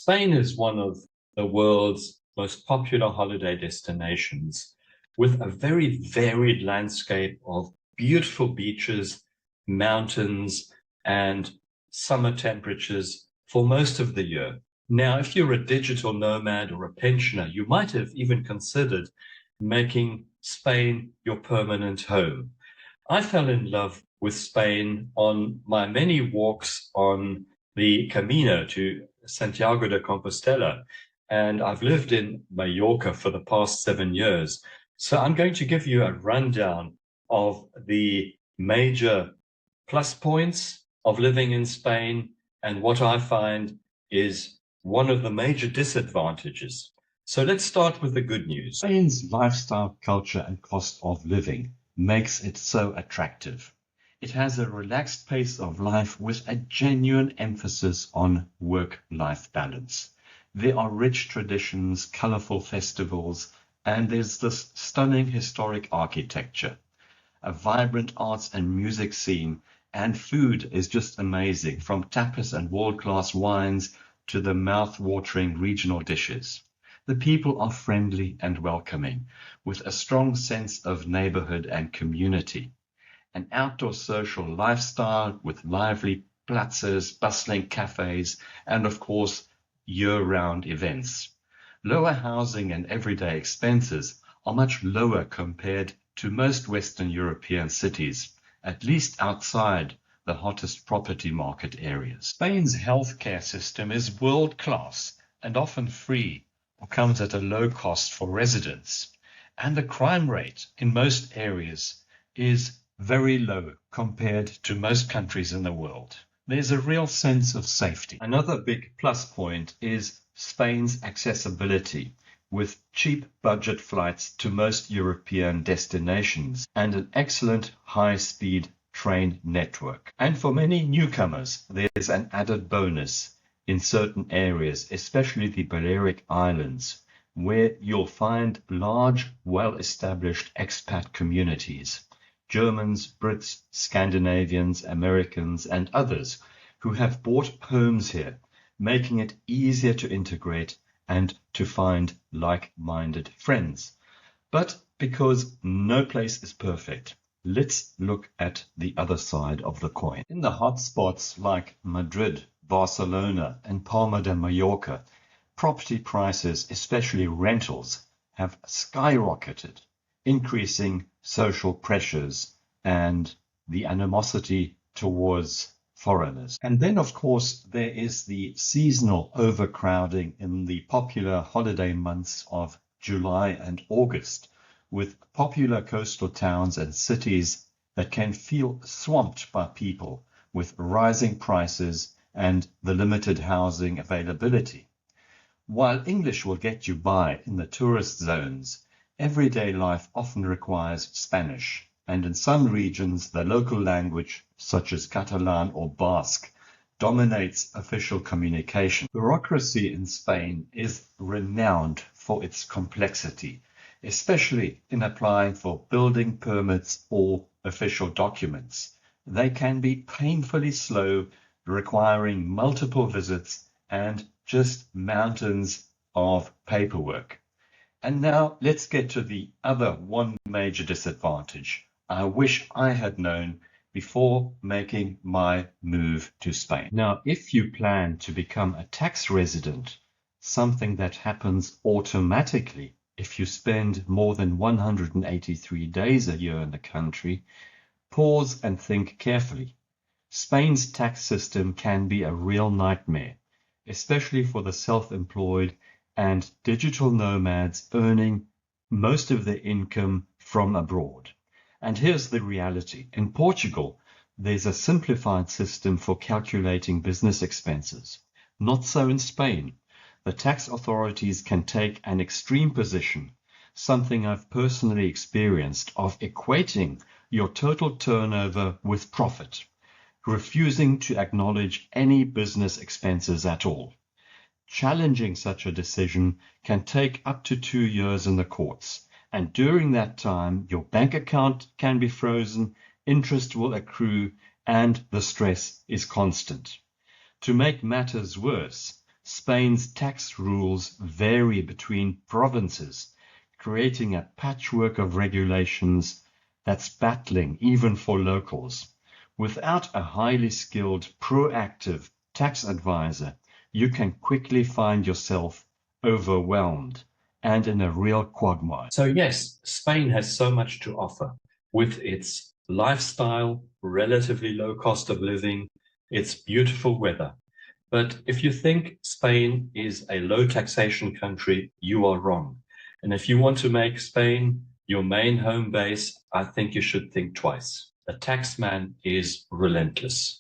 Spain is one of the world's most popular holiday destinations with a very varied landscape of beautiful beaches, mountains, and summer temperatures for most of the year. Now, if you're a digital nomad or a pensioner, you might have even considered making Spain your permanent home. I fell in love with Spain on my many walks on the Camino to Santiago de Compostela, and I've lived in Mallorca for the past 7 years. So I'm going to give you a rundown of the major plus points of living in Spain and what I find is one of the major disadvantages. So let's start with the good news. Spain's lifestyle, culture, and cost of living makes it so attractive. It has a relaxed pace of life with a genuine emphasis on work-life balance. There are rich traditions, colorful festivals, and there's this stunning historic architecture. A vibrant arts and music scene, and food is just amazing, from tapas and world-class wines to the mouth-watering regional dishes. The people are friendly and welcoming, with a strong sense of neighborhood and community. An outdoor social lifestyle with lively plazas, bustling cafes, and of course, year-round events. Lower housing and everyday expenses are much lower compared to most Western European cities, at least outside the hottest property market areas. Spain's healthcare system is world-class and often free, or comes at a low cost for residents, and the crime rate in most areas is very low compared to most countries in the world. There's a real sense of safety. Another big plus point is Spain's accessibility, with cheap budget flights to most European destinations and an excellent high-speed train network. And for many newcomers, there's an added bonus in certain areas, especially the Balearic Islands, where you'll find large, well-established expat communities, Germans, Brits, Scandinavians, Americans, and others who have bought homes here, making it easier to integrate and to find like-minded friends. But because no place is perfect, let's look at the other side of the coin. In the hotspots like Madrid, Barcelona, and Palma de Mallorca, property prices, especially rentals, have skyrocketed, increasing social pressures and the animosity towards foreigners. And then, of course, there is the seasonal overcrowding in the popular holiday months of July and August, with popular coastal towns and cities that can feel swamped by people with rising prices and the limited housing availability. While English will get you by in the tourist zones, everyday life often requires Spanish, and in some regions the local language, such as Catalan or Basque, dominates official communication. Bureaucracy in Spain is renowned for its complexity, especially in applying for building permits or official documents. They can be painfully slow, requiring multiple visits and just mountains of paperwork. And now let's get to the other one major disadvantage I wish I had known before making my move to Spain. Now, if you plan to become a tax resident, something that happens automatically if you spend more than 183 days a year in the country, pause and think carefully. Spain's tax system can be a real nightmare, especially for the self-employed and digital nomads earning most of their income from abroad. And here's the reality. In Portugal, there's a simplified system for calculating business expenses. Not so in Spain. The tax authorities can take an extreme position, something I've personally experienced, of equating your total turnover with profit, refusing to acknowledge any business expenses at all. Challenging such a decision can take up to 2 years in the courts, and during that time your bank account can be frozen, interest will accrue, and the stress is constant. To make matters worse, Spain's tax rules vary between provinces, creating a patchwork of regulations that's battling even for locals. Without a highly skilled, proactive tax advisor, you can quickly find yourself overwhelmed and in a real quagmire. So yes, Spain has so much to offer with its lifestyle, relatively low cost of living, its beautiful weather. But if you think Spain is a low taxation country, you are wrong. And if you want to make Spain your main home base, I think you should think twice. The taxman is relentless.